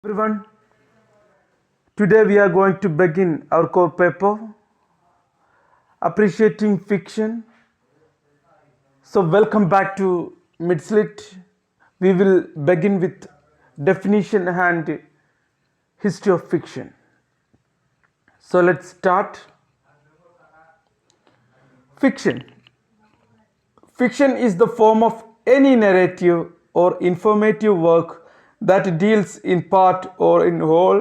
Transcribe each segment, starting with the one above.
Everyone, today we are going to begin our core paper, Appreciating Fiction. So, welcome back to Midslit. We will begin with definition and history of fiction. So, let's start. Fiction. Fiction is the form of any narrative or informative work that deals in part or in whole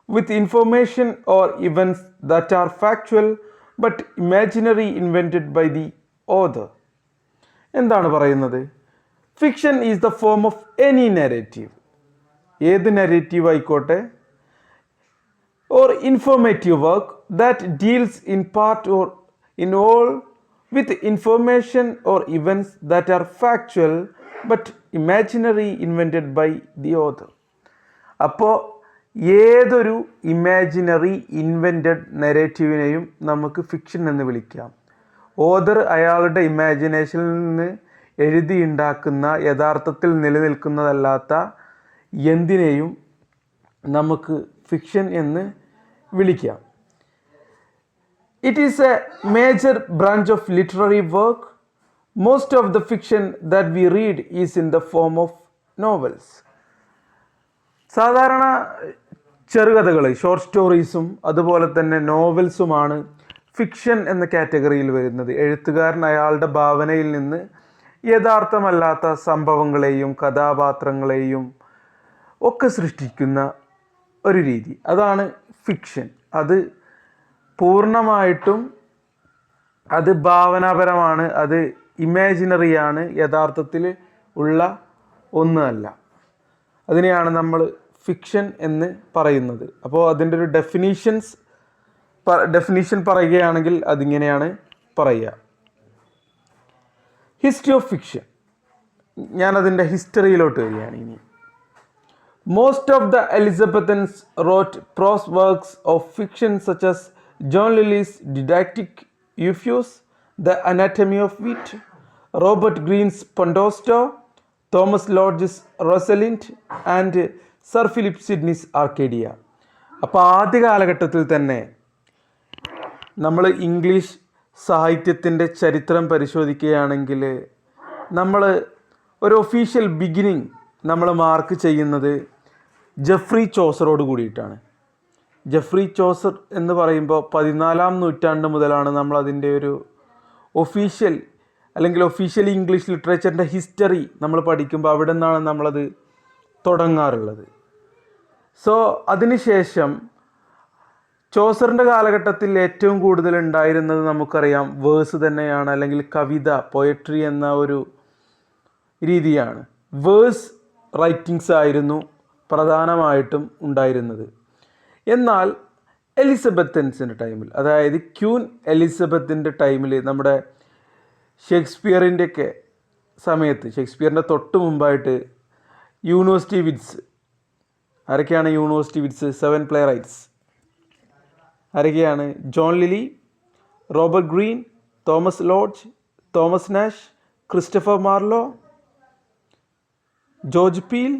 with information or events that are factual but imaginary invented by the author. എന്താണ് പറയുന്നത്? Fiction is the form of any narrative, ഏത് narrative ആയിക്കോട്ടെ, or informative work that deals in part or in all with information or events that are factual but imaginary invented by the author. അപ്പോൾ ഏതൊരു imaginary invented നെറേറ്റീവിനെയും നമുക്ക് fiction എന്ന് വിളിക്കാം. Author അയാളുടെ ഇമാജിനേഷനിൽ നിന്ന് എഴുതിയുണ്ടാക്കുന്ന യഥാർത്ഥത്തിൽ നിലനിൽക്കുന്നതല്ലാത്ത എന്തിനേയും നമുക്ക് ഫിക്ഷൻ എന്ന് വിളിക്കാം. It is a major branch of literary work. Most of the fiction that we read is in the form of novels. സാധാരണ ചെറുകഥകൾ, ഷോർട്ട് സ്റ്റോറീസും അതുപോലെ തന്നെ നോവൽസുമാണ് ഫിക്ഷൻ എന്ന കാറ്റഗറിയിൽ വരുന്നത്. എഴുത്തുകാരൻ അയാളുടെ ഭാവനയിൽ നിന്ന് യഥാർത്ഥമല്ലാത്ത സംഭവങ്ങളെയും കഥാപാത്രങ്ങളെയും ഒക്കെ സൃഷ്ടിക്കുന്ന ഒരു രീതി, അതാണ് ഫിക്ഷൻ. അത് പൂർണ്ണമായിട്ടും അത് ഭാവനാപരമാണ്, അത് ഇമാജിനറിയാണ്, യഥാർത്ഥത്തിൽ ഉള്ള ഒന്നല്ല. അതിനെയാണ് നമ്മൾ ഫിക്ഷൻ എന്ന് പറയുന്നത്. അപ്പോൾ അതിൻ്റെ ഒരു ഡെഫിനിഷൻ പറയുകയാണെങ്കിൽ അതിങ്ങനെയാണ് പറയുക. History of fiction. ഞാനതിൻ്റെ ഹിസ്റ്ററിയിലോട്ട് വരികയാണ് ഇനി. Most of the Elizabethans wrote prose works of fiction such as John Lyly's Didactic Euphus, The Anatomy of Wit, Robert Greene's Pandosto, Thomas Lodge's Rosalind and Sir Philip Sidney's Arcadia. അപ്പോൾ ആദ്യ കാലഘട്ടത്തിൽ തന്നെ നമ്മൾ English സാഹിത്യത്തിൻ്റെ ചരിത്രം പരിശോധിക്കുകയാണെങ്കിൽ നമ്മൾ ഒരു ഒഫീഷ്യൽ ബിഗിനിങ് നമ്മൾ മാർക്ക് ചെയ്യുന്നത് ജെഫ്രി ചോസറോട് കൂടിയിട്ടാണ്. ജെഫ്രി ചോസർ എന്ന് പറയുമ്പോൾ 14-ാം നൂറ്റാണ്ട് മുതലാണ് നമ്മൾ അതിൻ്റെ ഒരു ഒഫീഷ്യൽ ഇംഗ്ലീഷ് ലിറ്ററേച്ചറിൻ്റെ ഹിസ്റ്ററി നമ്മൾ പഠിക്കുമ്പോൾ അവിടെ നിന്നാണ് നമ്മളത് തുടങ്ങാറുള്ളത്. സോ അതിനുശേഷം ചോസറിൻ്റെ കാലഘട്ടത്തിൽ ഏറ്റവും കൂടുതൽ ഉണ്ടായിരുന്നത് നമുക്കറിയാം വേഴ്സ് തന്നെയാണ്, അല്ലെങ്കിൽ കവിത, പോയട്രി എന്ന ഒരു രീതിയാണ്. വേഴ്സ് റൈറ്റിങ്സ് ആയിരുന്നു പ്രധാനമായിട്ടും ഉണ്ടായിരുന്നത്. എന്നാൽ എലിസബത്തൻസിൻ്റെ ടൈമിൽ, അതായത് ക്യൂൻ എലിസബത്തിൻ്റെ ടൈമിൽ, നമ്മുടെ ഷേക്സ്പിയറിൻ്റെയൊക്കെ സമയത്ത്, ഷേക്സ്പിയറിൻ്റെ തൊട്ട് മുമ്പായിട്ട് യൂണിവേഴ്സിറ്റി വിറ്റ്സ്. ആരൊക്കെയാണ് യൂണിവേഴ്സിറ്റി വിറ്റ്സ്? 7 playwrights. ആരൊക്കെയാണ്? John Lyly, Robert Greene, Thomas Lodge, Thomas Nashe, Christopher Marlowe, George Peele,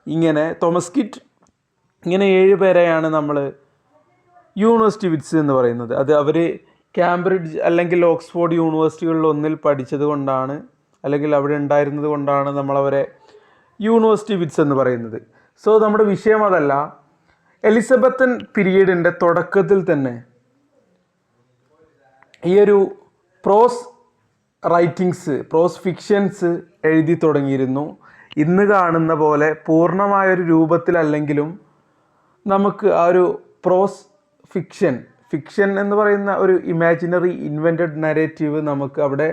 ഇങ്ങനെ തോമസ് കിറ്റ്, ഇങ്ങനെ 7 പേരെയാണ് നമ്മൾ യൂണിവേഴ്സിറ്റി വിറ്റ്സ് എന്ന് പറയുന്നത്. അത് അവർ കാംബ്രിഡ്ജ് അല്ലെങ്കിൽ ഓക്സ്ഫോർഡ് യൂണിവേഴ്സിറ്റികളിൽ ഒന്നിൽ പഠിച്ചത് കൊണ്ടാണ്, അല്ലെങ്കിൽ അവിടെ ഉണ്ടായിരുന്നത് കൊണ്ടാണ് നമ്മളവരെ യൂണിവേഴ്സിറ്റി വിറ്റ്സ് എന്ന് പറയുന്നത്. സോ നമ്മുടെ വിഷയം അതല്ല. എലിസബത്തൻ പീരീഡിൻ്റെ തുടക്കത്തിൽ തന്നെ ഈ ഒരു പ്രോസ് ഫിക്ഷൻസ് എഴുതി തുടങ്ങിയിരുന്നു. ഇന്ന് കാണുന്ന പോലെ പൂർണ്ണമായൊരു രൂപത്തിലല്ലെങ്കിലും നമുക്ക് ആ ഒരു പ്രോസ് ഫിക്ഷൻ എന്ന് പറയുന്ന ഒരു ഇമാജിനറി ഇൻവെൻറ്റഡ് നരേറ്റീവ് നമുക്ക് അവിടെ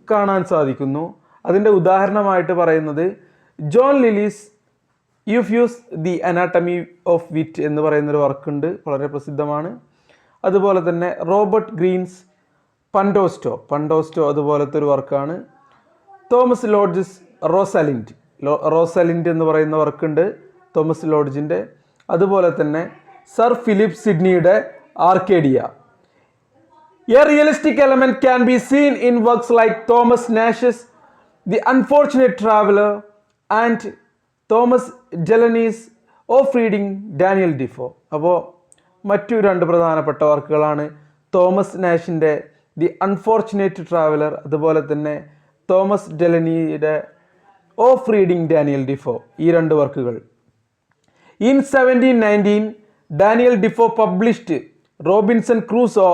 കാണാൻ സാധിക്കുന്നു. അതിൻ്റെ ഉദാഹരണമായിട്ട് പറയുന്നത് ജോൺ ലിലീസ് യൂഫ്യൂസ് ദി അനാട്ടമി ഓഫ് വിറ്റ് എന്ന് പറയുന്നൊരു വർക്കുണ്ട്, വളരെ പ്രസിദ്ധമാണ്. അതുപോലെ തന്നെ റോബർട്ട് ഗ്രീൻസ് പണ്ടോസ്റ്റോ അതുപോലത്തെ ഒരു വർക്കാണ്. തോമസ് ലോഡ്ജസ് റോസലിൻഡ് എന്ന് പറയുന്ന വർക്കുണ്ട് തോമസ് ലോഡ്ജിൻ്റെ. അതുപോലെ തന്നെ സർ ഫിലിപ്പ് സിഡ്നിയുടെ Arcadia. A realistic element can be seen in works like Thomas Nashe's the unfortunate traveller and Thomas Deloney's of Reading Daniel Defoe. അപ്പോൾ മറ്റു രണ്ട് പ്രധാനപ്പെട്ട വർക്കുകളാണ് തോമസ് നാഷിൻ്റെ ദി അൺഫോർച്ചുനേറ്റ് ട്രാവലർ, അതുപോലെ തന്നെ തോമസ് ഡെലനിയുടെ ഓഫ് റീഡിങ് ഡാനിയൽ ഡിഫോ. ഈ രണ്ട് വർക്കുകൾ. In 1719, Daniel Defoe published Robinson Crusoe,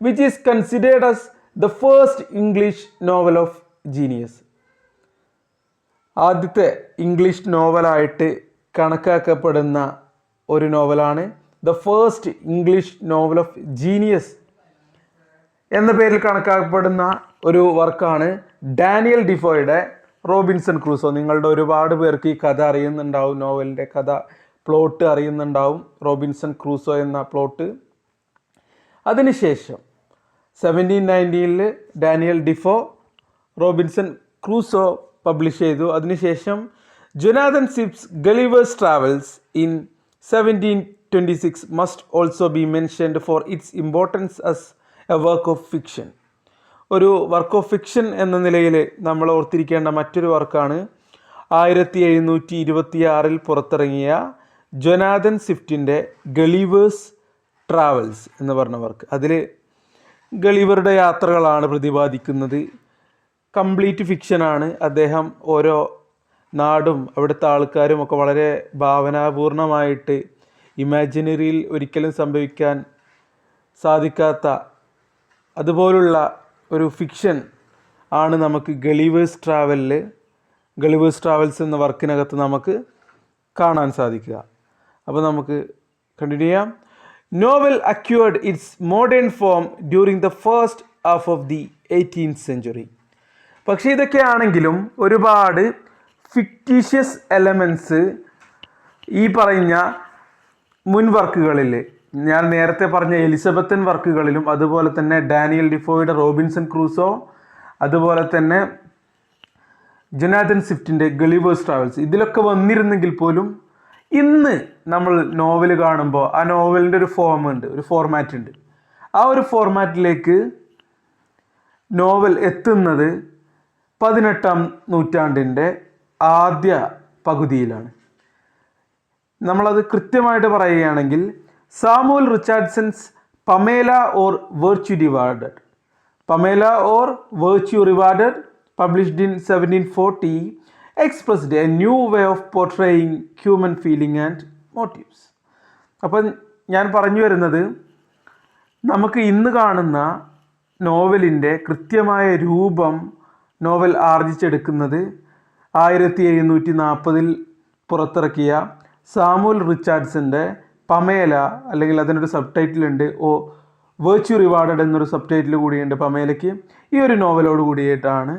which is considered as the first English novel of genius. ആദ്യത്തെ ഇംഗ്ലീഷ് നോവലായിട്ട് കണക്കാക്കപ്പെടുന്ന ഒരു നോവലാണ് the first English novel of genius എന്ന പേരിൽ കണക്കാക്കപ്പെടുന്ന ഒരു വർക്കാണ് ഡാനിയൽ ഡിഫോയുടെ റോബിൻസൺ ക്രൂസോ. നിങ്ങളുടെ ഒരുപാട് പേർക്ക് ഈ കഥ അറിയുന്നുണ്ടാവും, നോവലിൻ്റെ കഥ പ്ലോട്ട് അറിയുന്നുണ്ടാവും, റോബിൻസൺ ക്രൂസോ എന്ന പ്ലോട്ട്. അതിനുശേഷം 1719 Daniel Defoe Robinson Crusoe publish ചെയ്തു. അതിനുശേഷം Jonathan Swift's Gulliver's Travels in 1726 must also be mentioned for its importance as a work of fiction. ഒരു വർക്ക് ഓഫ് ഫിക്ഷൻ എന്ന നിലയിൽ നമ്മൾ ഓർത്തിരിക്കേണ്ട മറ്റൊരു വർക്കാണ് 1726 പുറത്തിറങ്ങിയ ജൊനാഥൻ സ്വിഫ്റ്റിൻ്റെ ഗളിവേഴ്സ് ട്രാവൽസ് എന്ന് പറഞ്ഞ വർക്ക്. അതിൽ ഗളിവറുടെ യാത്രകളാണ് പ്രതിപാദിക്കുന്നത്. കംപ്ലീറ്റ് ഫിക്ഷനാണ്. അദ്ദേഹം ഓരോ നാടും അവിടുത്തെ ആൾക്കാരും ഒക്കെ വളരെ ഭാവനാപൂർണമായിട്ട് ഇമാജിനറിയിൽ ഒരിക്കലും സംഭവിക്കാൻ സാധിക്കാത്ത അതുപോലുള്ള ഒരു ഫിക്ഷൻ ആണ് നമുക്ക് ഗളിവേഴ്സ് ട്രാവൽസ് എന്ന വർക്കിനകത്ത് നമുക്ക് കാണാൻ സാധിക്കുക. അപ്പോൾ നമുക്ക് കണ്ടിന്യൂ ചെയ്യാം. Novel acquired it's modern form during the first half of the 18th century. പക്ഷേ ഇതൊക്കെയാണെങ്കിലും ഒരുപാട് ഫിക്റ്റീഷ്യസ് എലമെൻറ്റ്സ് ഈ പറഞ്ഞ മുൻ വർക്കുകളിൽ, ഞാൻ നേരത്തെ പറഞ്ഞ എലിസബത്തൻ വർക്കുകളിലും അതുപോലെ തന്നെ ഡാനിയൽ ഡിഫോയുടെ റോബിൻസൺ ക്രൂസോ, അതുപോലെ തന്നെ ജൊനാഥൻ സ്വിഫ്റ്റിൻ്റെ ഗളിവേഴ്സ് ട്രാവൽസ്, ഇതിലൊക്കെ വന്നിരുന്നെങ്കിൽ പോലും ഇന്ന് നമ്മൾ നോവൽ കാണുമ്പോൾ ആ നോവലിൻ്റെ ഒരു ഫോർമാറ്റ് ഉണ്ട്. ആ ഒരു ഫോർമാറ്റിലേക്ക് നോവൽ എത്തുന്നത് 18ാം നൂറ്റാണ്ടിൻ്റെ ആദ്യ പകുതിയിലാണ്. നമ്മളത് കൃത്യമായിട്ട് പറയുകയാണെങ്കിൽ Samuel Richardson's Pamela or virtue rewarded published in 1740 expressed a new way of portraying human feeling and motives. അപ്പം ഞാൻ പറഞ്ഞു വരുന്നത്, നമുക്ക് ഇന്ന് കാണുന്ന നോവലിൻ്റെ കൃത്യമായ രൂപം നോവൽ ആർജിച്ചെടുക്കുന്നത് 1740 പുറത്തിറക്കിയ സാമുവൽ റിച്ചാർഡ്സൻ്റെ പമേല, അല്ലെങ്കിൽ അതിനൊരു സബ് ടൈറ്റിൽ ഉണ്ട്, വെർച്യു റിവാർഡഡ് എന്നൊരു സബ് ടൈറ്റിൽ കൂടിയുണ്ട് പമേലയ്ക്ക്. ഈ ഒരു നോവലോട് കൂടിയിട്ടാണ്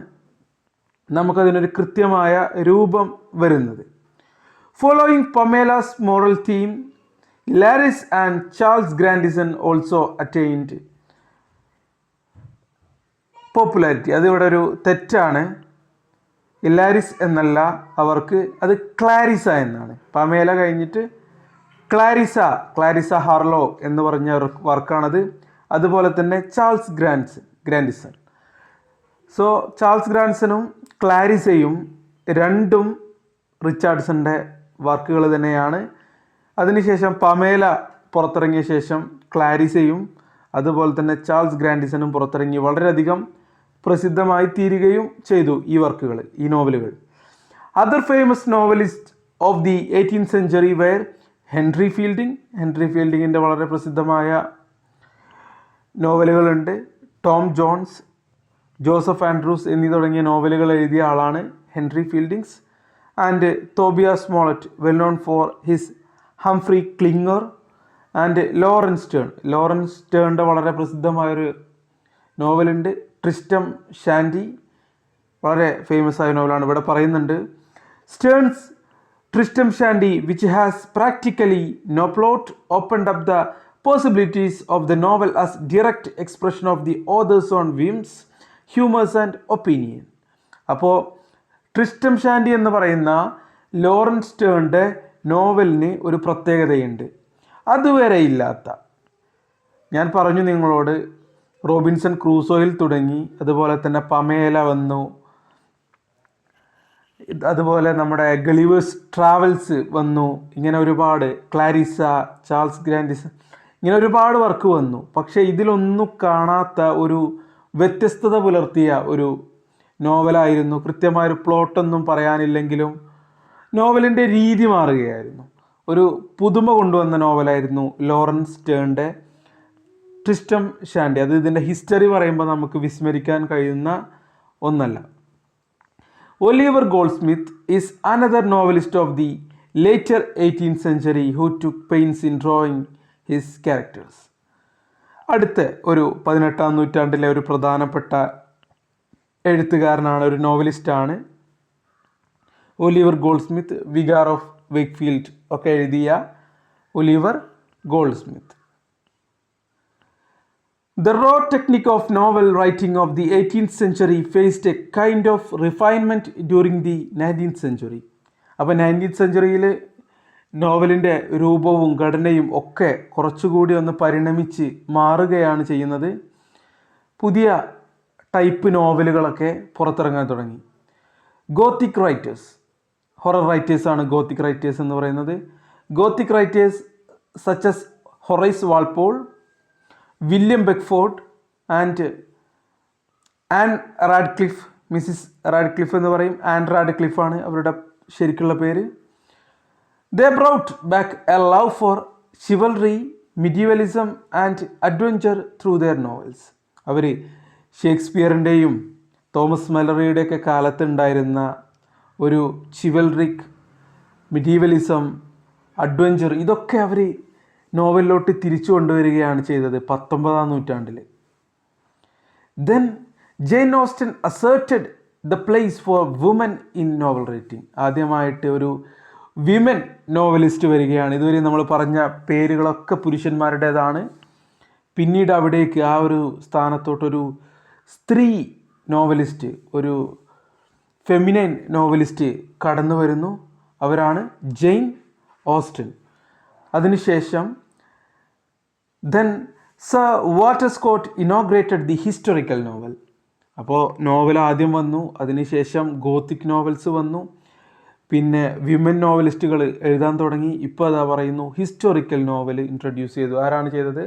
നമുക്കതിനൊരു കൃത്യമായ രൂപം വരുന്നത്. Following Pamela's moral theme, Clarissa and Charles Grandison also attained popularity. അതിവിടെ ഒരു തെറ്റാണ്. ഇലാരിസ് എന്നല്ല, അവർക്ക് അത് ക്ലാരിസ എന്നാണ്. പമേല കഴിഞ്ഞിട്ട് ക്ലാരിസ ഹാർലോ എന്ന് പറഞ്ഞ വർക്കാണത്. അതുപോലെ തന്നെ ചാൾസ് ഗ്രാൻഡിസൺ. സോ ചാൾസ് ഗ്രാൻഡിസണും ക്ലാരിസയും രണ്ടും റിച്ചാർഡ്സൻ്റെ വർക്കുകൾ തന്നെയാണ്. അതിനുശേഷം പമേല പുറത്തിറങ്ങിയ ശേഷം ക്ലാരിസയും അതുപോലെ തന്നെ ചാൾസ് ഗ്രാൻഡിസണും പുറത്തിറങ്ങി വളരെയധികം പ്രസിദ്ധമായി തീരുകയും ചെയ്തു ഈ വർക്കുകൾ, ഈ നോവലുകൾ. Other famous novelist of the 18th century were Henry ഫീൽഡിങ്ങിൻ്റെ വളരെ പ്രസിദ്ധമായ നോവലുകളുണ്ട്. ടോം ജോൺസ്, ജോസഫ് ആൻഡ്രൂസ് എന്നീ തുടങ്ങിയ നോവലുകൾ എഴുതിയ ആളാണ് Henry Fielding's. And Tobias Smollett, well known for his Humphry Clinker. And Laurence സ്റ്റേണിൻ്റെ വളരെ പ്രസിദ്ധമായൊരു നോവലുണ്ട് ട്രിസ്റ്റം ഷാൻഡി, വളരെ ഫേമസ് ആയ നോവലാണ്. ഇവിടെ പറയുന്നുണ്ട്, Sterne's Tristram Shandy which has practically no plot opened up the possibilities of the novel as direct expression of the author's own whims, humors and opinion. അപ്പോൾ ട്രിസ്റ്റം ഷാൻഡി എന്ന് പറയുന്ന ലോറൻസ് സ്റ്റേണിൻ്റെ നോവലിന് ഒരു പ്രത്യേകതയുണ്ട്, അതുവരെ ഇല്ലാത്ത. ഞാൻ പറഞ്ഞു നിങ്ങളോട്, റോബിൻസൺ ക്രൂസോയിൽ തുടങ്ങി, അതുപോലെ തന്നെ പമേല വന്നു, അതുപോലെ നമ്മുടെ ഗളിവേഴ്സ് ട്രാവൽസ് വന്നു. ഇങ്ങനെ ഒരുപാട് ക്ലാരിസ, ചാൾസ് ഗ്രാൻഡിസ്, ഇങ്ങനെ ഒരുപാട് വർക്ക് വന്നു. പക്ഷേ ഇതിലൊന്നും കാണാത്ത ഒരു വ്യത്യസ്തത പുലർത്തിയ ഒരു നോവലായിരുന്നു. കൃത്യമായൊരു പ്ലോട്ടൊന്നും പറയാനില്ലെങ്കിലും നോവലിൻ്റെ രീതി മാറുകയായിരുന്നു. ഒരു പുതുമ കൊണ്ടുവന്ന നോവലായിരുന്നു ലോറൻസ് സ്റ്റേണിൻ്റെ ട്രിസ്റ്റം ഷാൻഡി. അത് ഇതിൻ്റെ ഹിസ്റ്ററി പറയുമ്പോൾ നമുക്ക് വിസ്മരിക്കാൻ കഴിയുന്ന ഒന്നല്ല. Oliver Goldsmith is another novelist of the later 18th century who took pains in drawing his characters. അടുത്ത ഒരു 18ാം നൂറ്റാണ്ടിലെ ഒരു പ്രധാനപ്പെട്ട എഴുത്തുകാരനാണ്, ഒരു നോവലിസ്റ്റാണ് Oliver Goldsmith. Vicar of Wakefield ഒക്കെ എഴുതിയ Oliver Goldsmith. The raw technique of novel writing of the 18th century faced a kind of refinement during the 19th century. അപ്പോൾ 19th centuryയിൽ നോവലിൻ്റെ രൂപവും ഘടനയും ഒക്കെ കുറച്ചുകൂടി ഒന്ന് പരിണമിച്ച് മാറുകയാണ് ചെയ്യുന്നത്. പുതിയ ടൈപ്പ് നോവലുകളൊക്കെ പുറത്തിറങ്ങാൻ തുടങ്ങി. ഗോത്തിക് റൈറ്റേഴ്സ്, ഹൊറർ റൈറ്റേഴ്സാണ് ഗോത്തിക് റൈറ്റേഴ്സ് എന്ന് പറയുന്നത്. Gothic writers such as Horace Walpole, William Beckford and Ann Radcliffe. Mrs Radcliffe എന്ന് പറയും, ആൻ റാഡ്ക്ലിഫാണ് അവരുടെ ശരിക്കുള്ള പേര്. They brought back a love for chivalry, medievalism and adventure through their novels. അവർ ഷേക്സ്പിയറിൻ്റെയും തോമസ് മലറിയുടെയൊക്കെ കാലത്തുണ്ടായിരുന്ന ഒരു ചിവൽറിക്, മിഡീവലിസം, അഡ്വഞ്ചർ, ഇതൊക്കെ അവർ നോവലിലോട്ട് തിരിച്ചു കൊണ്ടുവരികയാണ് ചെയ്തത് 19ാം നൂറ്റാണ്ടിൽ. Then Jane Austen asserted the place for woman in novel writing. ആദ്യമായിട്ട് ഒരു വിമൻ നോവലിസ്റ്റ് വരികയാണ്. ഇതുവരെ നമ്മൾ പറഞ്ഞ പേരുകളൊക്കെ പുരുഷന്മാരുടേതാണ്. പിന്നീട് അവിടേക്ക് ആ ഒരു സ്ഥാനത്തോട്ടൊരു സ്ത്രീ നോവലിസ്റ്റ്, ഒരു ഫെമിനൈൻ നോവലിസ്റ്റ് കടന്നു വരുന്നു. അവരാണ് ജെയിൻ ഓസ്റ്റൻ. അതിനുശേഷം then sir Walter Scott inaugurated the historical novel. അപ്പോൾ നോവൽ ആദ്യം വന്നു, അതിനുശേഷം ഗോത്തിക് നോവൽസ് വന്നു, പിന്നെ വിമൻ നോവലിസ്റ്റുകൾ എഴുതാൻ തുടങ്ങി. ഇപ്പോൾ അതാ പറയുന്നു ഹിസ്റ്റോറിക്കൽ നോവൽ ഇൻട്രൊഡ്യൂസ് ചെയ്തു. ആരാണ് ചെയ്തത്?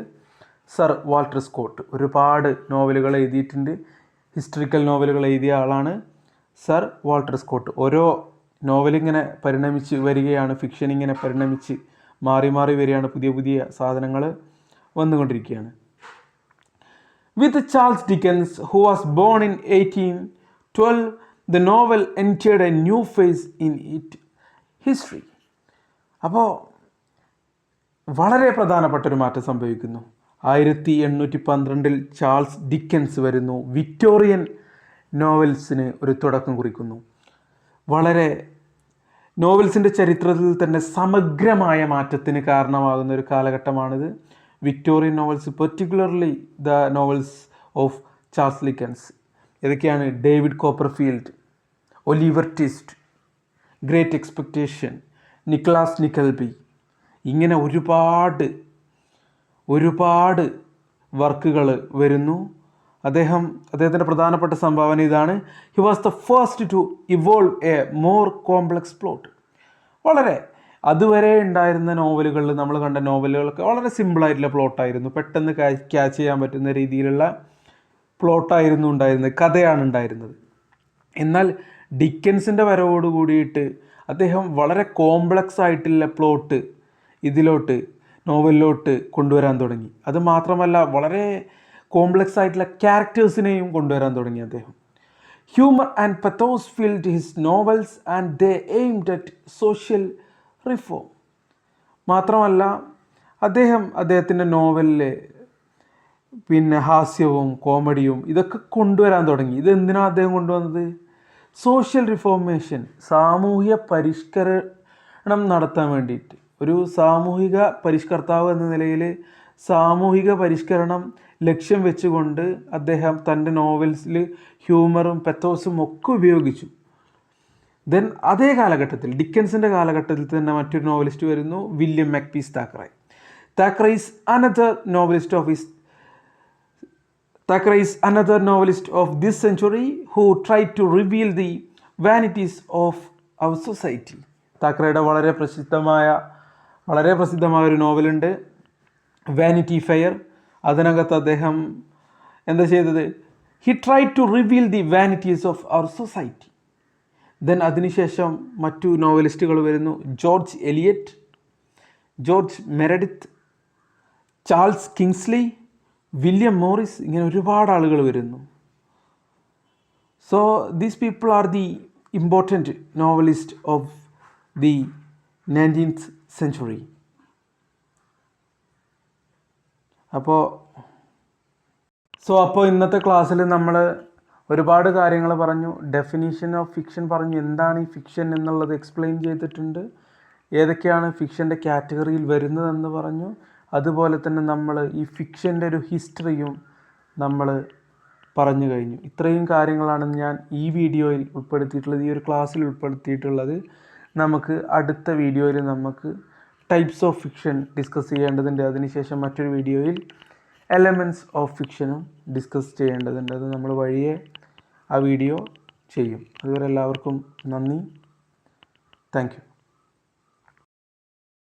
Sir Walter Scott. ഒരുപാട് നോവലുകൾ എഴുതിയിട്ടുണ്ട്. ഹിസ്റ്റോറിക്കൽ നോവലുകൾ എഴുതിയ ആളാണ് സർ വാൾട്ടർ സ്കോട്ട്. ഓരോ നോവലിങ്ങനെ പരിണമിച്ച് വരികയാണ്, ഫിക്ഷൻ ഇങ്ങനെ പരിണമിച്ച് മാറി മാറി വരികയാണ്, പുതിയ പുതിയ സാധനങ്ങൾ വന്നുകൊണ്ടിരിക്കുകയാണ്. With Charles Dickens, who was born in 1812, the novel entered a new phase in it history. അപ്പോൾ വളരെ പ്രധാനപ്പെട്ടൊരു മാറ്റം സംഭവിക്കുന്നു. 1812 ചാൾസ് ഡിക്കൻസ് വരുന്നു. വിക്ടോറിയൻ നോവൽസിന് ഒരു തുടക്കം കുറിക്കുന്നു. വളരെ നോവൽസിൻ്റെ ചരിത്രത്തിൽ തന്നെ സമഗ്രമായ മാറ്റത്തിന് കാരണമാകുന്ന ഒരു കാലഘട്ടമാണിത്. Victorian novels, particularly the novels of Charles Dickens. ഏതൊക്കെയാണ്? David Copperfield, Oliver Twist, Great Expectation, Nicholas Nickleby, ഇങ്ങനെ ഒരുപാട് വർക്കുകൾ വരുന്നു. അദ്ദേഹത്തിൻ്റെ പ്രധാനപ്പെട്ട സംഭാവന ഇതാണ്: he was the first to evolve a more complex plot. വളരെ അതുവരെ ഉണ്ടായിരുന്ന നോവലുകളിൽ നമ്മൾ കണ്ട നോവലുകളൊക്കെ വളരെ സിമ്പിളായിട്ടുള്ള പ്ലോട്ടായിരുന്നു, പെട്ടെന്ന് ക്യാച്ച് ചെയ്യാൻ പറ്റുന്ന രീതിയിലുള്ള പ്ലോട്ടായിരുന്നു ഉണ്ടായിരുന്നത്, കഥയാണ് ഉണ്ടായിരുന്നത്. എന്നാൽ ഡിക്കൻസിൻ്റെ വരവോട് കൂടിയിട്ട് അദ്ദേഹം വളരെ കോംപ്ലക്സ് ആയിട്ടുള്ള പ്ലോട്ട് ഇതിലോട്ട് നോവലിലോട്ട് കൊണ്ടുവരാൻ തുടങ്ങി. അത് മാത്രമല്ല വളരെ കോംപ്ലക്സ് ആയിട്ടുള്ള ക്യാരക്ടേഴ്സിനെയും കൊണ്ടുവരാൻ തുടങ്ങി അദ്ദേഹം. Humour and pathos filled his novels and they aimed at social reform. മാത്രമല്ല അദ്ദേഹത്തിൻ്റെ നോവലിൽ പിന്നെ ഹാസ്യവും കോമഡിയും ഇതൊക്കെ കൊണ്ടുവരാൻ തുടങ്ങി. ഇതെന്തിനാണ് അദ്ദേഹം കൊണ്ടുവന്നത്? സോഷ്യൽ റിഫോർമേഷൻ, സാമൂഹ്യ പരിഷ്കരണം നടത്താൻ വേണ്ടിയിട്ട്. ഒരു സാമൂഹിക പരിഷ്കർത്താവ് എന്ന നിലയിൽ സാമൂഹിക പരിഷ്കരണം ലക്ഷ്യം വെച്ചുകൊണ്ട് അദ്ദേഹം തൻ്റെ നോവൽസിൽ ഹ്യൂമറും പെത്തോസും ഒക്കെ ഉപയോഗിച്ചു. ദെൻ അതേ കാലഘട്ടത്തിൽ, ഡിക്കൻസിൻ്റെ കാലഘട്ടത്തിൽ തന്നെ മറ്റൊരു നോവലിസ്റ്റ് വരുന്നു, William Makepeace Thackeray. Thackeray is another novelist of this century who tried to reveal the vanities of our society. താക്കറയുടെ വളരെ പ്രസിദ്ധമായ ഒരു നോവലുണ്ട് വാനിറ്റി ഫെയർ. അതിനകത്ത് അദ്ദേഹം എന്താ ചെയ്തത്? He try to reveal the vanities of our society. Then അതിനുശേഷം മറ്റു നോവലിസ്റ്റുകൾ വരുന്നു. George Eliot, George Meredith, Charles Kingsley, William Morris, ഇങ്ങനെ ഒരുപാട് ആളുകൾ വരുന്നു. So these people are the important novelist of the 19th century. അപ്പോൾ ഇന്നത്തെ ക്ലാസ്സിൽ നമ്മൾ ഒരുപാട് കാര്യങ്ങൾ പറഞ്ഞു. ഡെഫിനിഷൻ ഓഫ് ഫിക്ഷൻ പറഞ്ഞു, എന്താണ് ഈ ഫിക്ഷൻ എന്നുള്ളത് എക്സ്പ്ലെയിൻ ചെയ്തിട്ടുണ്ട്, ഏതൊക്കെയാണ് ഫിക്ഷൻ്റെ കാറ്റഗറിയിൽ വരുന്നതെന്ന് പറഞ്ഞു. അതുപോലെ തന്നെ നമ്മൾ ഈ ഫിക്ഷൻ്റെ ഒരു ഹിസ്റ്ററിയും നമ്മൾ പറഞ്ഞു കഴിഞ്ഞു. ഇത്രയും കാര്യങ്ങളാണ് ഞാൻ ഈ വീഡിയോയിൽ ഉൾപ്പെടുത്തിയിട്ടുള്ളത്, ഈ ഒരു ക്ലാസ്സിൽ ഉൾപ്പെടുത്തിയിട്ടുള്ളത്. നമുക്ക് അടുത്ത വീഡിയോയിൽ നമുക്ക് ടൈപ്സ് ഓഫ് ഫിക്ഷൻ ഡിസ്കസ് ചെയ്യേണ്ടതുണ്ട്. അതിനുശേഷം മറ്റൊരു വീഡിയോയിൽ എലമെൻറ്റ്സ് ഓഫ് ഫിക്ഷനും ഡിസ്കസ് ചെയ്യേണ്ടതുണ്ട്. അത് നമ്മൾ വഴിയെ ആ വീഡിയോ ചെയ്യും. അതുവരെ എല്ലാവർക്കും നന്ദി. Thank you.